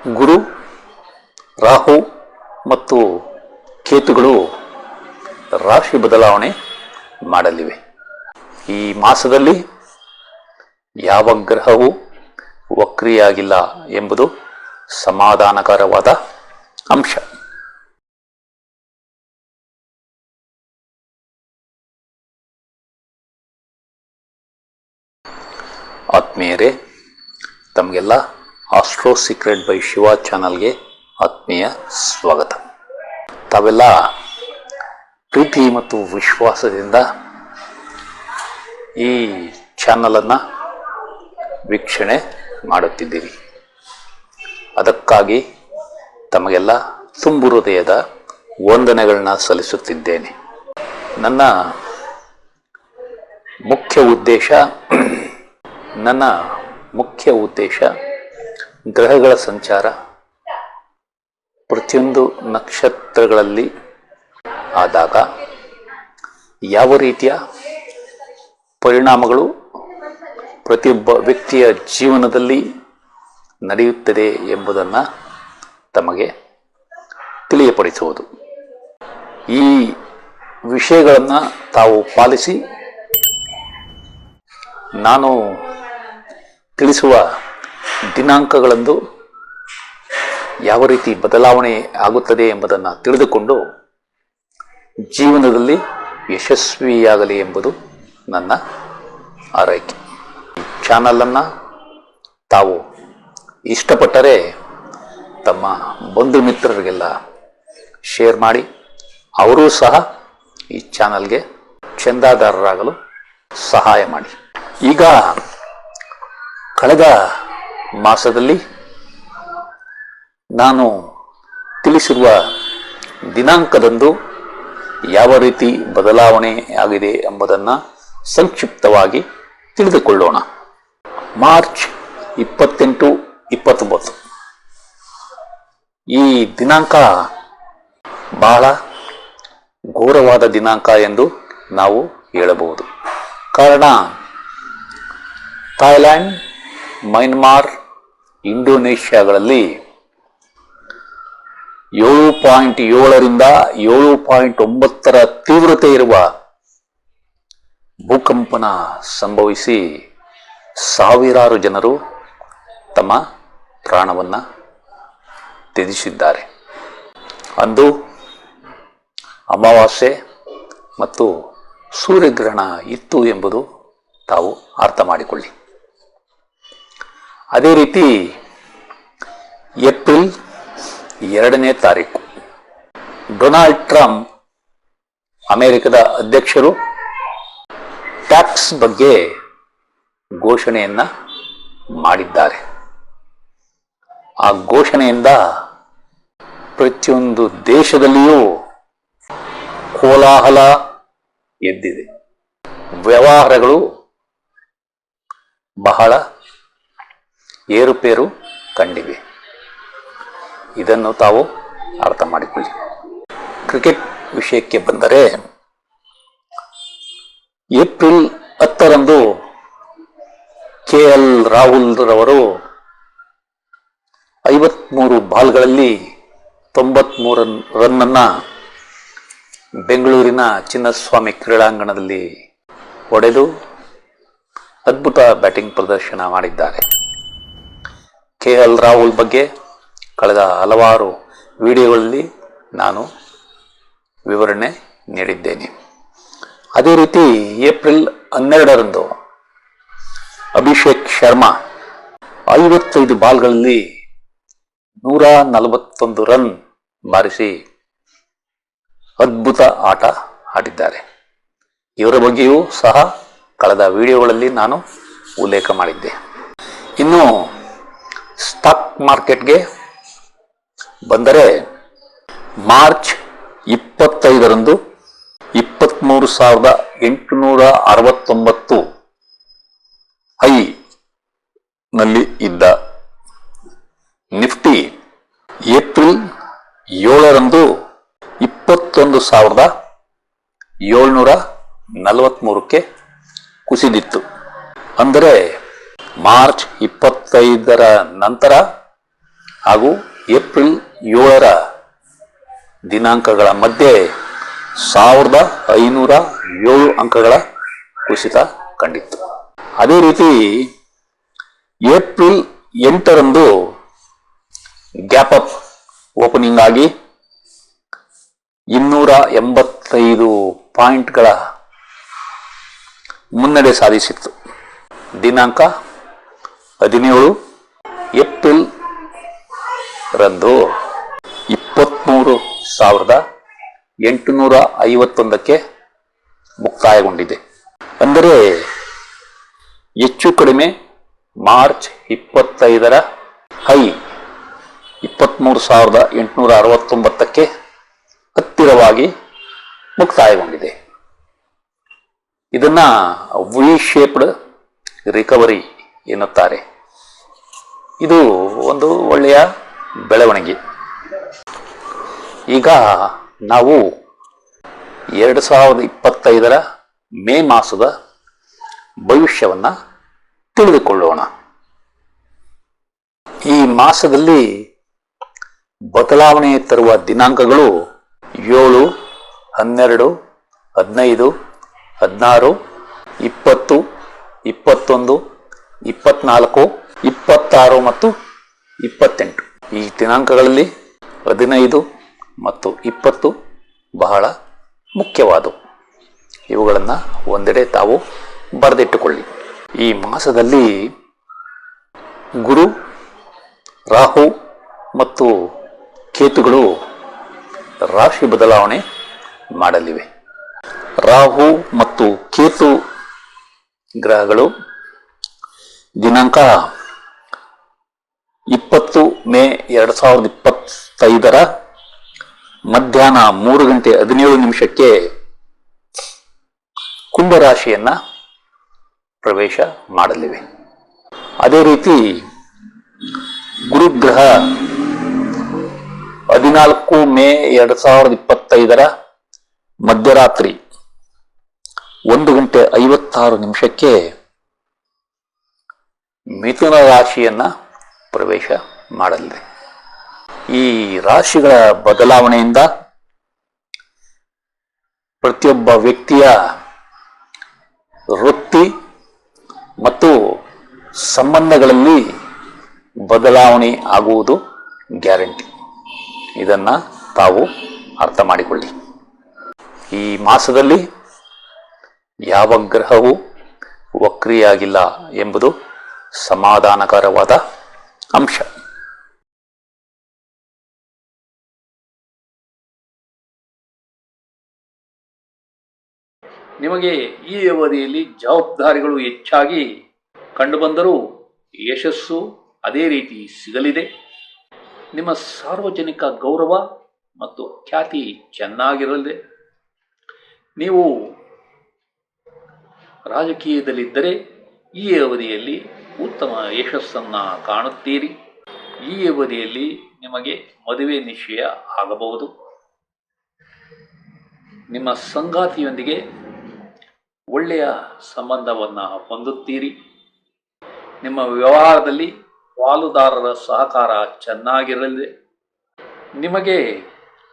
ಗುರು, ರಾಹು ಮತ್ತು ಕೇತುಗಳು ರಾಶಿ ಬದಲಾವಣೆ ಮಾಡಲಿವೆ. ಈ ಮಾಸದಲ್ಲಿ ಯಾವ ಗ್ರಹವೂ ವಕ್ರಿಯಾಗಿಲ್ಲ ಎಂಬುದು ಸಮಾಧಾನಕರವಾದ ಅಂಶ. ಆತ್ಮೀಯರೇ, ತಮಗೆಲ್ಲ ಆಸ್ಟ್ರೋ ಸೀಕ್ರೆಟ್ ಬೈ ಶಿವ ಚಾನಲ್ಗೆ ಆತ್ಮೀಯ ಸ್ವಾಗತ. ತಾವೆಲ್ಲ ಪ್ರೀತಿ ಮತ್ತು ವಿಶ್ವಾಸದಿಂದ ಈ ಚಾನಲನ್ನು ವೀಕ್ಷಣೆ ಮಾಡುತ್ತಿದ್ದೀರಿ. ಅದಕ್ಕಾಗಿ ತಮಗೆಲ್ಲ ತುಂಬು ಹೃದಯದ ವಂದನೆಗಳನ್ನ ಸಲ್ಲಿಸುತ್ತಿದ್ದೇನೆ. ನನ್ನ ಮುಖ್ಯ ಉದ್ದೇಶ ಗ್ರಹಗಳ ಸಂಚಾರ ಪ್ರತಿಯೊಂದು ನಕ್ಷತ್ರಗಳಲ್ಲಿ ಆದಾಗ ಯಾವ ರೀತಿಯ ಪರಿಣಾಮಗಳು ಪ್ರತಿಯೊಬ್ಬ ವ್ಯಕ್ತಿಯ ಜೀವನದಲ್ಲಿ ನಡೆಯುತ್ತದೆ ಎಂಬುದನ್ನು ತಮಗೆ ತಿಳಿಯಪಡಿಸುವುದು. ಈ ವಿಷಯಗಳನ್ನು ತಾವು ಪಾಲಿಸಿ ನಾನು ತಿಳಿಸುವ ದಿನಾಂಕಗಳಂದು ಯಾವ ರೀತಿ ಬದಲಾವಣೆ ಆಗುತ್ತದೆ ಎಂಬುದನ್ನು ತಿಳಿದುಕೊಂಡು ಜೀವನದಲ್ಲಿ ಯಶಸ್ವಿಯಾಗಲಿ ಎಂಬುದು ನನ್ನ ಆರೈಕೆ. ಚಾನಲನ್ನು ತಾವು ಇಷ್ಟಪಟ್ಟರೆ ತಮ್ಮ ಬಂಧು ಮಿತ್ರರಿಗೆಲ್ಲ ಶೇರ್ ಮಾಡಿ, ಅವರೂ ಸಹ ಈ ಚಾನಲ್ಗೆ ಚಂದಾದಾರರಾಗಲು ಸಹಾಯ ಮಾಡಿ. ಈಗ ಕಳೆದ ಮಾಸದಲ್ಲಿ ನಾನು ತಿಳಿಸಿರುವ ದಿನಾಂಕದಂದು ಯಾವ ರೀತಿ ಬದಲಾವಣೆ ಆಗಿದೆ ಎಂಬುದನ್ನು ಸಂಕ್ಷಿಪ್ತವಾಗಿ ತಿಳಿದುಕೊಳ್ಳೋಣ. ಮಾರ್ಚ್ 28, 29 ಈ ದಿನಾಂಕ ಬಹಳ ಘೋರವಾದ ದಿನಾಂಕ ಎಂದು ನಾವು ಹೇಳಬಹುದು. ಕಾರಣ, ಥಾಯ್ಲ್ಯಾಂಡ್, ಮಯನ್ಮಾರ್, ಇಂಡೋನೇಷ್ಯಾಗಳಲ್ಲಿ 7.7ರಿಂದ 7.9 ತೀವ್ರತೆ ಇರುವ ಭೂಕಂಪನ ಸಂಭವಿಸಿ ಸಾವಿರಾರು ಜನರು ತಮ್ಮ ಪ್ರಾಣವನ್ನು ತ್ಯಜಿಸಿದ್ದಾರೆ. ಅಂದು ಅಮಾವಾಸ್ಯೆ ಮತ್ತು ಸೂರ್ಯಗ್ರಹಣ ಇತ್ತು ಎಂಬುದು ತಾವು ಅರ್ಥ ಮಾಡಿಕೊಳ್ಳಿ. ಅದೇ ರೀತಿ ಏಪ್ರಿಲ್ 2ನೇ ತಾರೀಕು ಡೊನಾಲ್ಡ್ ಟ್ರಂಪ್, ಅಮೆರಿಕದ ಅಧ್ಯಕ್ಷರು, ಟ್ಯಾಕ್ಸ್ ಬಗ್ಗೆ ಘೋಷಣೆಯನ್ನ ಮಾಡಿದ್ದಾರೆ. ಆ ಘೋಷಣೆಯಿಂದ ಪ್ರತಿಯೊಂದು ದೇಶದಲ್ಲಿಯೂ ಕೋಲಾಹಲ ಎದ್ದಿದೆ. ವ್ಯವಹಾರಗಳು ಬಹಳ ಏರುಪೇರು ಕಂಡಿವೆ. ಇದನ್ನು ತಾವು ಅರ್ಥ ಮಾಡಿಕೊಳ್ಳಿ. ಕ್ರಿಕೆಟ್ ವಿಷಯಕ್ಕೆ ಬಂದರೆ, ಏಪ್ರಿಲ್ 10ರಂದು KL ರಾಹುಲ್ ರವರು 53 ಬಾಲ್ಗಳಲ್ಲಿ 93 ರನ್ನನ್ನು ಬೆಂಗಳೂರಿನ ಚಿನ್ನಸ್ವಾಮಿ ಕ್ರೀಡಾಂಗಣದಲ್ಲಿ ಹೊಡೆದು ಅದ್ಭುತ ಬ್ಯಾಟಿಂಗ್ ಪ್ರದರ್ಶನ ಮಾಡಿದ್ದಾರೆ. KL ರಾಹುಲ್ ಬಗ್ಗೆ ಕಳೆದ ಹಲವಾರು ವಿಡಿಯೋಗಳಲ್ಲಿ ನಾನು ವಿವರಣೆ ನೀಡಿದ್ದೇನೆ. ಅದೇ ರೀತಿ ಏಪ್ರಿಲ್ 12ರಂದು ಅಭಿಷೇಕ್ ಶರ್ಮಾ 55 ಬಾಲ್ಗಳಲ್ಲಿ 141 ರನ್ ಬಾರಿಸಿ ಅದ್ಭುತ ಆಟ ಆಡಿದ್ದಾರೆ. ಇವರ ಬಗ್ಗೆಯೂ ಸಹ ಕಳೆದ ವಿಡಿಯೋಗಳಲ್ಲಿ ನಾನು ಉಲ್ಲೇಖ ಮಾಡಿದ್ದೆ. ಇನ್ನು ಸ್ಟಾಕ್ ಮಾರ್ಕೆಟ್ಗೆ ಬಂದರೆ, ಮಾರ್ಚ್ 25ರಂದು 23,869 ಹೈ ನಲ್ಲಿ ಇದ್ದ ನಿಫ್ಟಿ ಏಪ್ರಿಲ್ 7ರಂದು 21,743ಕ್ಕೆ ಕುಸಿದಿತ್ತು. ಅಂದರೆ ಮಾರ್ಚ್ 25ರ ನಂತರ ಹಾಗೂ ಏಪ್ರಿಲ್ 7ರ ದಿನಾಂಕಗಳ ಮಧ್ಯೆ 1507 ಅಂಕಗಳ ಕುಸಿತ ಕಂಡಿತ್ತು. ಅದೇ ರೀತಿ ಏಪ್ರಿಲ್ 8ರಂದು ಗ್ಯಾಪ್ ಅಪ್ ಓಪನಿಂಗ್ ಆಗಿ 285 ಪಾಯಿಂಟ್ಗಳ ಮುನ್ನಡೆ ಸಾಧಿಸಿತ್ತು. ದಿನಾಂಕ 17 ಏಪ್ರಿಲ್ ರಂದು 23,851ಕ್ಕೆ ಮುಕ್ತಾಯಗೊಂಡಿದೆ. ಅಂದರೆ ಹೆಚ್ಚು ಕಡಿಮೆ ಮಾರ್ಚ್ 25ರ ಹೈ 23,869ಕ್ಕೆ ಹತ್ತಿರವಾಗಿ ಮುಕ್ತಾಯಗೊಂಡಿದೆ. ಇದನ್ನ ವಿ ಶೇಪ್ಡ್ ರಿಕವರಿ ಎನ್ನುತ್ತಾರೆ. ಇದು ಒಂದು ಒಳ್ಳೆಯ ಬೆಳವಣಿಗೆ. ಈಗ ನಾವು 2025ರ ಮೇ ಮಾಸದ ಭವಿಷ್ಯವನ್ನ ತಿಳಿದುಕೊಳ್ಳೋಣ. ಈ ಮಾಸದಲ್ಲಿ ಬದಲಾವಣೆ ತರುವ ದಿನಾಂಕಗಳು 7, 12, 15, 16, 20, 21, 24, 26 ಮತ್ತು 28. ಈ ದಿನಾಂಕಗಳಲ್ಲಿ 15 ಮತ್ತು 20 ಬಹಳ ಮುಖ್ಯವಾದವು. ಇವುಗಳನ್ನು ಒಂದೆಡೆ ತಾವು ಬರೆದಿಟ್ಟುಕೊಳ್ಳಿ. ಈ ಮಾಸದಲ್ಲಿ ಗುರು, ರಾಹು ಮತ್ತು ಕೇತುಗಳು ರಾಶಿ ಬದಲಾವಣೆ ಮಾಡಲಿವೆ. ರಾಹು ಮತ್ತು ಕೇತು ಗ್ರಹಗಳು ದಿನಾಂಕ 20 ಮೇ 2025ರ ಮಧ್ಯಾಹ್ನ 3:17 ಕುಂಭರಾಶಿಯನ್ನ ಪ್ರವೇಶ ಮಾಡಲಿವೆ. ಅದೇ ರೀತಿ ಗುರುಗ್ರಹ 14 ಮೇ 2025ರ ಮಧ್ಯರಾತ್ರಿ 1:56 ಮಿಥುನ ರಾಶಿಯನ್ನ ಪ್ರವೇಶ ಮಾಡಲಿದೆ. ಈ ರಾಶಿಗಳ ಬದಲಾವಣೆಯಿಂದ ಪ್ರತಿಯೊಬ್ಬ ವ್ಯಕ್ತಿಯ ವೃತ್ತಿ ಮತ್ತು ಸಂಬಂಧಗಳಲ್ಲಿ ಬದಲಾವಣೆ ಆಗುವುದು ಗ್ಯಾರಂಟಿ. ಇದನ್ನ ತಾವು ಅರ್ಥ ಮಾಡಿಕೊಳ್ಳಿ. ಈ ಮಾಸದಲ್ಲಿ ಯಾವ ಗ್ರಹವೂ ವಕ್ರಿಯಾಗಿಲ್ಲ ಎಂಬುದು ಸಮಾಧಾನಕರವಾದ ಅಂಶ. ನಿಮಗೆ ಈ ಅವಧಿಯಲ್ಲಿ ಜವಾಬ್ದಾರಿಗಳು ಹೆಚ್ಚಾಗಿ ಕಂಡುಬಂದರೂ ಯಶಸ್ಸು ಅದೇ ರೀತಿ ಸಿಗಲಿದೆ. ನಿಮ್ಮ ಸಾರ್ವಜನಿಕ ಗೌರವ ಮತ್ತು ಖ್ಯಾತಿ ಚೆನ್ನಾಗಿರಲಿದೆ. ನೀವು ರಾಜಕೀಯದಲ್ಲಿದ್ದರೆ ಈ ಅವಧಿಯಲ್ಲಿ ಉತ್ತಮ ಯಶಸ್ಸನ್ನು ಕಾಣುತ್ತೀರಿ. ಈ ಅವಧಿಯಲ್ಲಿ ನಿಮಗೆ ಮದುವೆ ನಿಶ್ಚಯ ಆಗಬಹುದು. ನಿಮ್ಮ ಸಂಗಾತಿಯೊಂದಿಗೆ ಒಳ್ಳೆಯ ಸಂಬಂಧವನ್ನು ಹೊಂದುತ್ತೀರಿ. ನಿಮ್ಮ ವ್ಯವಹಾರದಲ್ಲಿ ಪಾಲುದಾರರ ಸಹಕಾರ ಚೆನ್ನಾಗಿರಲಿದೆ. ನಿಮಗೆ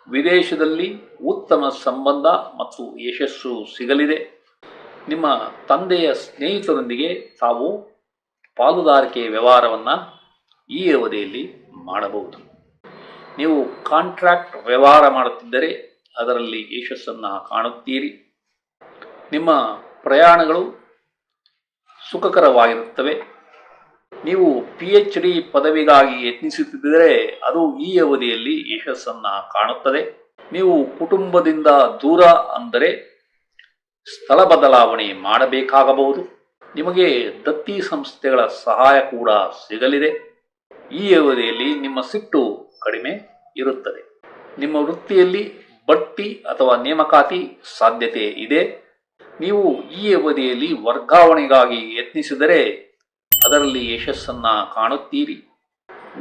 ವಿದೇಶದಲ್ಲಿ ಉತ್ತಮ ಸಂಬಂಧ ಮತ್ತು ಯಶಸ್ಸು ಸಿಗಲಿದೆ. ನಿಮ್ಮ ತಂದೆಯ ಸ್ನೇಹಿತರೊಂದಿಗೆ ತಾವು ಪಾಲುದಾರಿಕೆ ವ್ಯವಹಾರವನ್ನು ಈ ಅವಧಿಯಲ್ಲಿ ಮಾಡಬಹುದು. ನೀವು ಕಾಂಟ್ರಾಕ್ಟ್ ವ್ಯವಹಾರ ಮಾಡುತ್ತಿದ್ದರೆ ಅದರಲ್ಲಿ ಯಶಸ್ಸನ್ನು ಕಾಣುತ್ತೀರಿ. ನಿಮ್ಮ ಪ್ರಯಾಣಗಳು ಸುಖಕರವಾಗಿರುತ್ತವೆ. ನೀವು PhD ಪದವಿಗಾಗಿ ಯತ್ನಿಸುತ್ತಿದ್ದರೆ ಅದು ಈ ಅವಧಿಯಲ್ಲಿ ಯಶಸ್ಸನ್ನು ಕಾಣುತ್ತದೆ. ನೀವು ಕುಟುಂಬದಿಂದ ದೂರ ಅಂದರೆ ಸ್ಥಳ ಬದಲಾವಣೆ ಮಾಡಬೇಕಾಗಬಹುದು. ನಿಮಗೆ ದತ್ತಿ ಸಂಸ್ಥೆಗಳ ಸಹಾಯ ಕೂಡ ಸಿಗಲಿದೆ. ಈ ಅವಧಿಯಲ್ಲಿ ನಿಮ್ಮ ಸಿಟ್ಟು ಕಡಿಮೆ ಇರುತ್ತದೆ. ನಿಮ್ಮ ವೃತ್ತಿಯಲ್ಲಿ ಬಡ್ತಿ ಅಥವಾ ನೇಮಕಾತಿ ಸಾಧ್ಯತೆ ಇದೆ. ನೀವು ಈ ಅವಧಿಯಲ್ಲಿ ವರ್ಗಾವಣೆಗಾಗಿ ಯತ್ನಿಸಿದರೆ ಅದರಲ್ಲಿ ಯಶಸ್ಸನ್ನು ಕಾಣುತ್ತೀರಿ.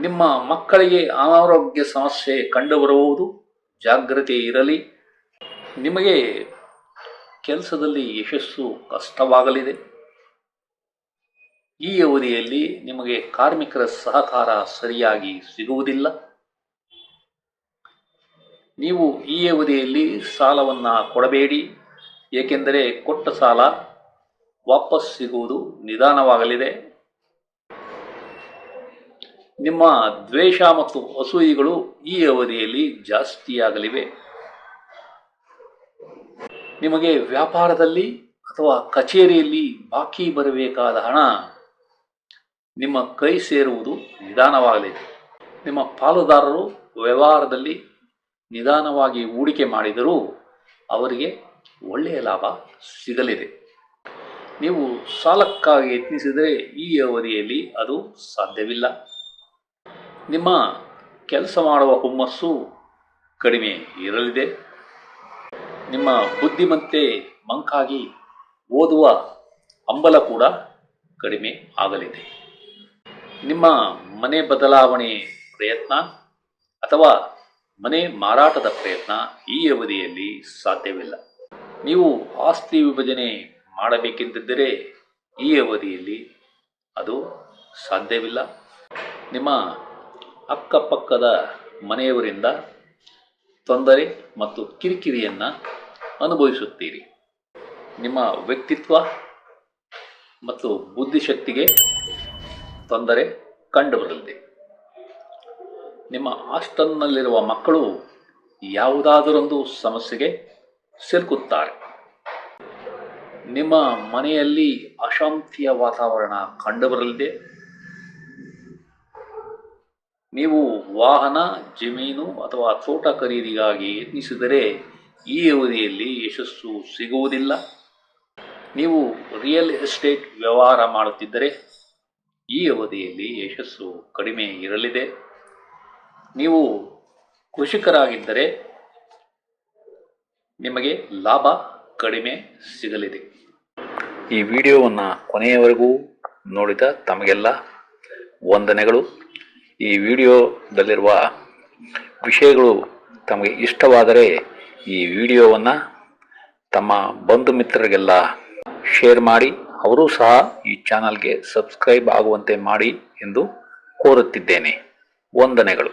ನಿಮ್ಮ ಮಕ್ಕಳಿಗೆ ಅನಾರೋಗ್ಯ ಸಮಸ್ಯೆ ಕಂಡುಬರಬಹುದು. ಜಾಗ್ರತೆ ಇರಲಿ. ನಿಮಗೆ ಕೆಲಸದಲ್ಲಿ ಯಶಸ್ಸು ಕಷ್ಟವಾಗಲಿದೆ. ಈ ಅವಧಿಯಲ್ಲಿ ನಿಮಗೆ ಕಾರ್ಮಿಕರ ಸಹಕಾರ ಸರಿಯಾಗಿ ಸಿಗುವುದಿಲ್ಲ. ನೀವು ಈ ಅವಧಿಯಲ್ಲಿ ಸಾಲವನ್ನು ಕೊಡಬೇಡಿ, ಏಕೆಂದರೆ ಕೊಟ್ಟ ಸಾಲ ವಾಪಸ್ ಸಿಗುವುದು ನಿಧಾನವಾಗಲಿದೆ. ನಿಮ್ಮ ದ್ವೇಷ ಮತ್ತು ಅಸೂಯೆಗಳು ಈ ಅವಧಿಯಲ್ಲಿ ಜಾಸ್ತಿಯಾಗಲಿವೆ. ನಿಮಗೆ ವ್ಯಾಪಾರದಲ್ಲಿ ಅಥವಾ ಕಚೇರಿಯಲ್ಲಿ ಬಾಕಿ ಬರಬೇಕಾದ ಹಣ ನಿಮ್ಮ ಕೈ ಸೇರುವುದು ನಿಧಾನವಾಗಲಿದೆ. ನಿಮ್ಮ ಪಾಲುದಾರರು ವ್ಯವಹಾರದಲ್ಲಿ ನಿಧಾನವಾಗಿ ಹೂಡಿಕೆ ಮಾಡಿದರೂ ಅವರಿಗೆ ಒಳ್ಳೆಯ ಲಾಭ ಸಿಗಲಿದೆ. ನೀವು ಸಾಲಕ್ಕಾಗಿ ಯತ್ನಿಸಿದರೆ ಈ ಅವಧಿಯಲ್ಲಿ ಅದು ಸಾಧ್ಯವಿಲ್ಲ. ನಿಮ್ಮ ಕೆಲಸ ಮಾಡುವ ಹುಮ್ಮಸ್ಸು ಕಡಿಮೆ ಇರಲಿದೆ. ನಿಮ್ಮ ಬುದ್ಧಿಮತ್ತೆ ಮಂಕಾಗಿ ಓದುವ ಹಂಬಲ ಕೂಡ ಕಡಿಮೆ ಆಗಲಿದೆ. ನಿಮ್ಮ ಮನೆ ಬದಲಾವಣೆ ಪ್ರಯತ್ನ ಅಥವಾ ಮನೆ ಮಾರಾಟದ ಪ್ರಯತ್ನ ಈ ಅವಧಿಯಲ್ಲಿ ಸಾಧ್ಯವಿಲ್ಲ. ನೀವು ಆಸ್ತಿ ವಿಭಜನೆ ಮಾಡಬೇಕೆಂದಿದ್ದರೆ ಈ ಅವಧಿಯಲ್ಲಿ ಅದು ಸಾಧ್ಯವಿಲ್ಲ. ನಿಮ್ಮ ಅಕ್ಕಪಕ್ಕದ ಮನೆಯವರಿಂದ ತೊಂದರೆ ಮತ್ತು ಕಿರಿಕಿರಿಯನ್ನು ಅನುಭವಿಸುತ್ತೀರಿ. ನಿಮ್ಮ ವ್ಯಕ್ತಿತ್ವ ಮತ್ತು ಬುದ್ಧಿಶಕ್ತಿಗೆ ತೊಂದರೆ ಕಂಡುಬರಲಿದೆ. ನಿಮ್ಮ ಹಾಸ್ಟೆಲ್ನಲ್ಲಿರುವ ಮಕ್ಕಳು ಯಾವುದಾದರೊಂದು ಸಮಸ್ಯೆಗೆ ಸಿಲುಕುತ್ತಾರೆ. ನಿಮ್ಮ ಮನೆಯಲ್ಲಿ ಅಶಾಂತಿಯ ವಾತಾವರಣ ಕಂಡುಬರಲಿದೆ. ನೀವು ವಾಹನ, ಜಮೀನು ಅಥವಾ ತೋಟ ಖರೀದಿಗಾಗಿ ಯತ್ನಿಸಿದರೆ ಈ ಅವಧಿಯಲ್ಲಿ ಯಶಸ್ಸು ಸಿಗುವುದಿಲ್ಲ. ನೀವು ರಿಯಲ್ ಎಸ್ಟೇಟ್ ವ್ಯವಹಾರ ಮಾಡುತ್ತಿದ್ದರೆ ಈ ಅವಧಿಯಲ್ಲಿ ಯಶಸ್ಸು ಕಡಿಮೆ ಇರಲಿದೆ. ನೀವು ಕೃಷಿಕರಾಗಿದ್ದರೆ ನಿಮಗೆ ಲಾಭ ಕಡಿಮೆ ಸಿಗಲಿದೆ. ಈ ವಿಡಿಯೋವನ್ನು ಕೊನೆಯವರೆಗೂ ನೋಡಿದ ತಮಗೆಲ್ಲ ವಂದನೆಗಳು. ಈ ವಿಡಿಯೋದಲ್ಲಿರುವ ವಿಷಯಗಳು ತಮಗೆ ಇಷ್ಟವಾದರೆ ಈ ವಿಡಿಯೋವನ್ನು ತಮ್ಮ ಬಂಧು ಮಿತ್ರರಿಗೆಲ್ಲ ಶೇರ್ ಮಾಡಿ, ಅವರೂ ಸಹ ಈ ಚಾನಲ್ಗೆ ಸಬ್ಸ್ಕ್ರೈಬ್ ಆಗುವಂತೆ ಮಾಡಿ ಎಂದು ಕೋರುತ್ತಿದ್ದೇನೆ. ವಂದನೆಗಳು.